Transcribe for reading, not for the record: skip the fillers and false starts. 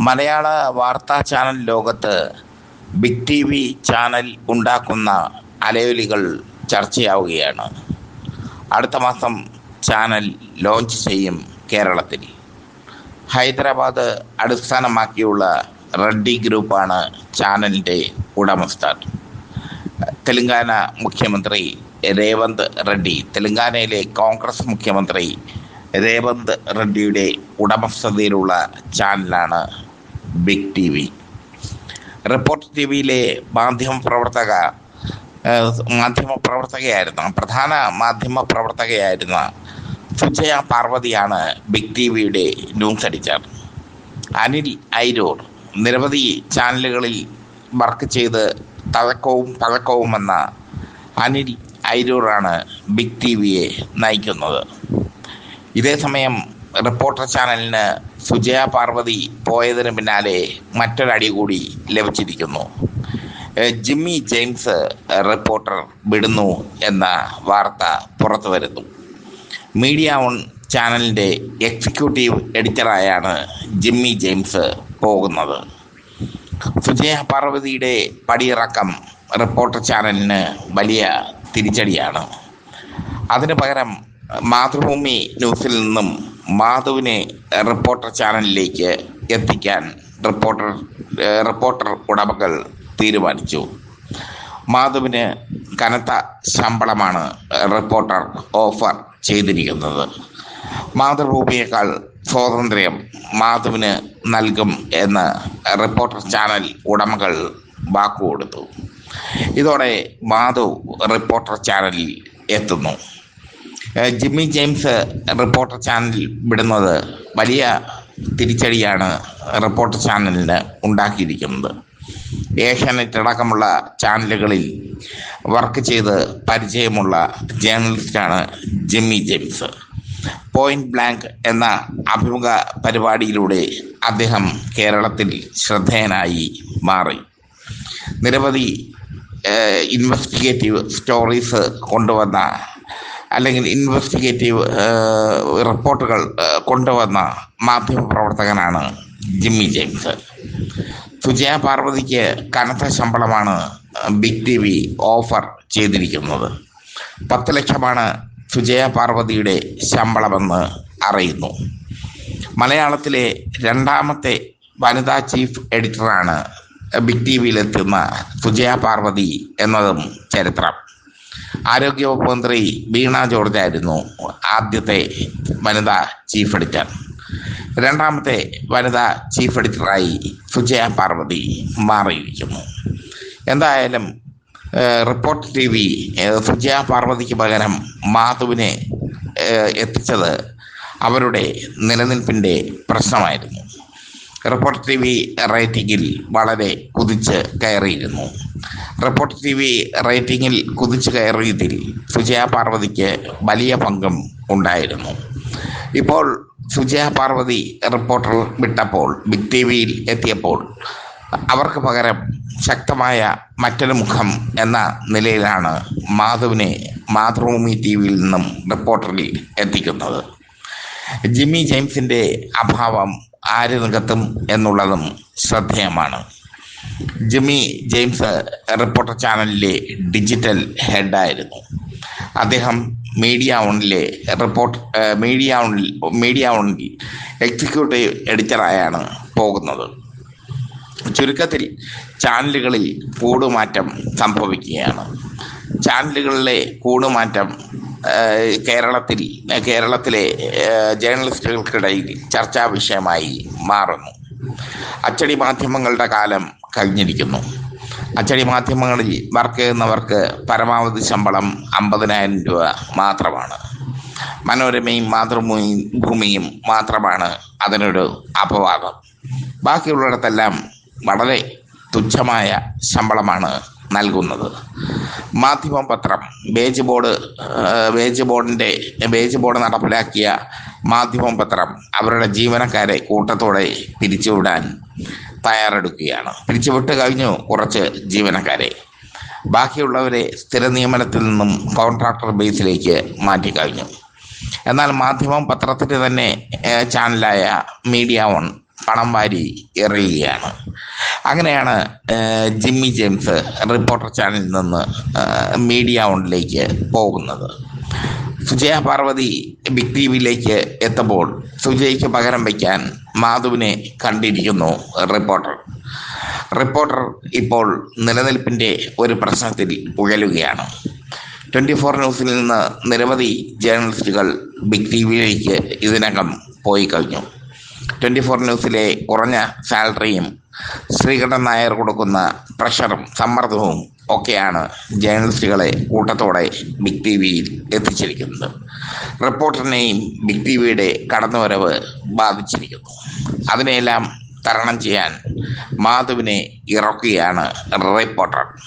മലയാള വാർത്താ ചാനൽ ലോകത്ത് big T V channel ഉണ്ടാക്കുന്ന അലയൊലികൾ ചർച്ചയാവുകയാണ്. അടുത്ത മാസം ചാനൽ ലോഞ്ച് ചെയ്യും കേരളത്തിൽ. ഹൈദരാബാദ് അടിസ്ഥാനമാക്കിയുള്ള റെഡ്ഡി ഗ്രൂപ്പാണ് ചാനലിൻ്റെ ഉടമസ്ഥർ. തെലങ്കാന മുഖ്യമന്ത്രി രേവന്ത് റെഡ്ഡി, തെലങ്കാനയിലെ കോൺഗ്രസ് മുഖ്യമന്ത്രി രേവന്ത് റെഡ്ഡിയുടെ ഉടമസ്ഥതയിലുള്ള ചാനലാണ് big T V. Reporter T വിയിലെ പ്രധാന മാധ്യമ പ്രവർത്തകയായിരുന്ന സുജയ പാർവതിയാണ് ബിഗ് ടി വിയുടെ ന്യൂസ് എഡിറ്റർ. അനിൽ ഐരൂർ നിരവധി ചാനലുകളിൽ വർക്ക് ചെയ്ത് തഴക്കവും പഴക്കവുമെന്ന അനിൽ ഐരൂറാണ് ബിഗ് ടി വിയെ നയിക്കുന്നത്. ഇതേസമയം റിപ്പോർട്ടർ ചാനലിന് സുജയ പാർവതി പോയതിന് പിന്നാലെ മറ്റൊരടി കൂടി ലഭിച്ചിരിക്കുന്നു. ജിമ്മി ജെയിംസ് റിപ്പോർട്ടർ വിടുന്നു എന്ന വാർത്ത പുറത്തു വരുന്നു. മീഡിയ വൺ ചാനലിൻ്റെ എക്സിക്യൂട്ടീവ് എഡിറ്ററായാണ് ജിമ്മി ജെയിംസ് പോകുന്നത്. സുജയ പാർവതിയുടെ പടിയിറക്കം റിപ്പോർട്ടർ ചാനലിന് വലിയ തിരിച്ചടിയാണ്. അതിനു പകരം മാതൃഭൂമി ന്യൂസിൽ നിന്നും മാധുവിനെ റിപ്പോർട്ടർ ചാനലിലേക്ക് എത്തിക്കാൻ റിപ്പോർട്ടർ ഉടമകൾ തീരുമാനിച്ചു. മാധുവിന് കനത്ത ശമ്പളമാണ് റിപ്പോർട്ടർ ഓഫർ ചെയ്തിരിക്കുന്നത്. മാതൃഭൂമിയേക്കാൾ സ്വാതന്ത്ര്യം മാധുവിന് നൽകും എന്ന് റിപ്പോർട്ടർ ചാനൽ ഉടമകൾ വാക്കുകൊടുത്തു. ഇതോടെ മാധു റിപ്പോർട്ടർ ചാനലിൽ എത്തുന്നു. ജിമ്മി ജെയിംസ് റിപ്പോർട്ടർ ചാനൽ വിടുന്നത് വലിയ തിരിച്ചടിയാണ് റിപ്പോർട്ടർ ചാനലിന് ഉണ്ടാക്കിയിരിക്കുന്നത്. ഏഷ്യാനെറ്റ് അടക്കമുള്ള ചാനലുകളിൽ വർക്ക് ചെയ്ത് പരിചയമുള്ള ജേർണലിസ്റ്റാണ് ജിമ്മി ജെയിംസ്. പോയിന്റ് ബ്ലാങ്ക് എന്ന അഭിമുഖ പരിപാടിയിലൂടെ അദ്ദേഹം കേരളത്തിൽ ശ്രദ്ധേയനായി മാറി. നിരവധി ഇൻവെസ്റ്റിഗേറ്റീവ് സ്റ്റോറീസ് കൊണ്ടുവന്ന അല്ലെങ്കിൽ ഇൻവെസ്റ്റിഗേറ്റീവ് റിപ്പോർട്ടുകൾ കൊണ്ടുവന്ന മാധ്യമപ്രവർത്തകനാണ് ജിമ്മി ജെയിംസ്. സുജയ പാർവതിക്ക് കനത്ത ശമ്പളമാണ് ബിഗ് ടി വി ഓഫർ ചെയ്തിരിക്കുന്നത്. 10 ലക്ഷമാണ് സുജയ പാർവതിയുടെ ശമ്പളമെന്ന് അറിയുന്നു. മലയാളത്തിലെ രണ്ടാമത്തെ വനിതാ ചീഫ് എഡിറ്ററാണ് ബിഗ് ടി വിയിലെത്തുന്ന സുജയ പാർവതി എന്നതും ചരിത്രം. ആരോഗ്യവകുപ്പ് മന്ത്രി വീണ ജോർജ് ആയിരുന്നു ആദ്യത്തെ വനിതാ ചീഫ് എഡിറ്റർ. രണ്ടാമത്തെ വനിതാ ചീഫ് എഡിറ്ററായി സുജയ പാർവതി മാറിയിരിക്കുന്നു. എന്തായാലും റിപ്പോർട്ടർ ടി വി സുജയ പാർവതിക്ക് പകരം മാധുവിനെ എത്തിച്ചത് അവരുടെ നിലനിൽപ്പിൻ്റെ പ്രശ്നമായിരുന്നു. റിപ്പോർട്ടർ ടി വി റേറ്റിംഗിൽ വളരെ കുതിച്ച് കയറിയിരുന്നു. റിപ്പോർട്ടർ ടി വി റേറ്റിംഗിൽ കുതിച്ചു കയറിയതിൽ സുജയ പാർവതിക്ക് വലിയ പങ്കും ഉണ്ടായിരുന്നു. ഇപ്പോൾ സുജയ പാർവതി റിപ്പോർട്ടർ വിട്ടപ്പോൾ, ബിഗ് ടി വിയിൽ എത്തിയപ്പോൾ അവർക്ക് പകരം ശക്തമായ മറ്റൊരു മുഖം എന്ന നിലയിലാണ് മാധുവിനെ മാതൃഭൂമി ടി വിയിൽ നിന്നും റിപ്പോർട്ടറിൽ എത്തിക്കുന്നത്. ജിമ്മി ജെയിംസിൻ്റെ അഭാവം ആര് നികത്തും എന്നുള്ളതും ശ്രദ്ധേയമാണ്. ജിമ്മി ജെയിംസ് റിപ്പോർട്ടർ ചാനലിലെ ഡിജിറ്റൽ ഹെഡായിരുന്നു. അദ്ദേഹം മീഡിയ വണ്ണിൽ എക്സിക്യൂട്ടീവ് എഡിറ്ററായാണ് പോകുന്നത്. ചുരുക്കത്തിൽ ചാനലുകളിൽ കൂടുമാറ്റം സംഭവിക്കുകയാണ്. ചാനലുകളിലെ കൂടുമാറ്റം കേരളത്തിലെ ജേർണലിസ്റ്റുകൾക്കിടയിൽ ചർച്ചാ വിഷയമായി മാറുന്നു. അച്ചടി മാധ്യമങ്ങളുടെ കാലം കഴിഞ്ഞിരിക്കുന്നു. അച്ചടി മാധ്യമങ്ങളിൽ വർക്ക് ചെയ്യുന്നവർക്ക് പരമാവധി ശമ്പളം 50,000 രൂപ മാത്രമാണ്. മനോരമയും മാതൃഭൂമിയും മാത്രമാണ് അതിനൊരു അപവാദം. ബാക്കിയുള്ളിടത്തെല്ലാം വളരെ തുച്ഛമായ ശമ്പളമാണ് നൽകുന്നത്. മാധ്യമം പത്രം വേജ് ബോർഡ് നടപ്പിലാക്കിയ മാധ്യമം പത്രം അവരുടെ ജീവനക്കാരെ കൂട്ടത്തോടെ പിരിച്ചുവിടാൻ തയ്യാറെടുക്കുകയാണ്. പിരിച്ചുവിട്ട് കഴിഞ്ഞു കുറച്ച് ജീവനക്കാരെ. ബാക്കിയുള്ളവരെ സ്ഥിര നിയമനത്തിൽ നിന്നും കോൺട്രാക്ടർ ബേസിലേക്ക് മാറ്റിക്കഴിഞ്ഞു. എന്നാൽ മാധ്യമം പത്രത്തിൻ്റെ തന്നെ ചാനലായ മീഡിയ വൺ പണം വാരി എറിയുകയാണ്. അങ്ങനെയാണ് ജിമ്മി ജെയിംസ് റിപ്പോർട്ടർ ചാനലിൽ നിന്ന് മീഡിയ വണ്ണിലേക്ക് പോകുന്നത്. സുജയ പാർവതി ബിഗ് ടി വിയിലേക്ക് എത്തുമ്പോൾ സുജയ്ക്ക് പകരം വയ്ക്കാൻ മാധുവിനെ കണ്ടിരിക്കുന്നു റിപ്പോർട്ടർ ഇപ്പോൾ നിലനിൽപ്പിൻ്റെ ഒരു പ്രശ്നത്തിൽ ഉഴലുകയാണ്. 24 ന്യൂസിൽ നിന്ന് നിരവധി ജേർണലിസ്റ്റുകൾ ബിഗ് ടി വിയിലേക്ക് ഇതിനകം പോയി കഴിഞ്ഞു. 24 ന്യൂസിലെ കുറഞ്ഞ സാലറിയും ശ്രീകണ്ഠൻ നായർ കൊടുക്കുന്ന പ്രഷറും സമ്മർദ്ദവും ഒക്കെയാണ് ജേർണലിസ്റ്റുകളെ കൂട്ടത്തോടെ ബിഗ് ടി വിയിൽ എത്തിച്ചിരിക്കുന്നത്. റിപ്പോർട്ടറിനെയും ബിഗ് ടി വിയുടെ കടന്നുവരവ് ബാധിച്ചിരിക്കുന്നു. അതിനെല്ലാം തരണം ചെയ്യാൻ മാധുവിനെ ഇറക്കുകയാണ് റിപ്പോർട്ടർ.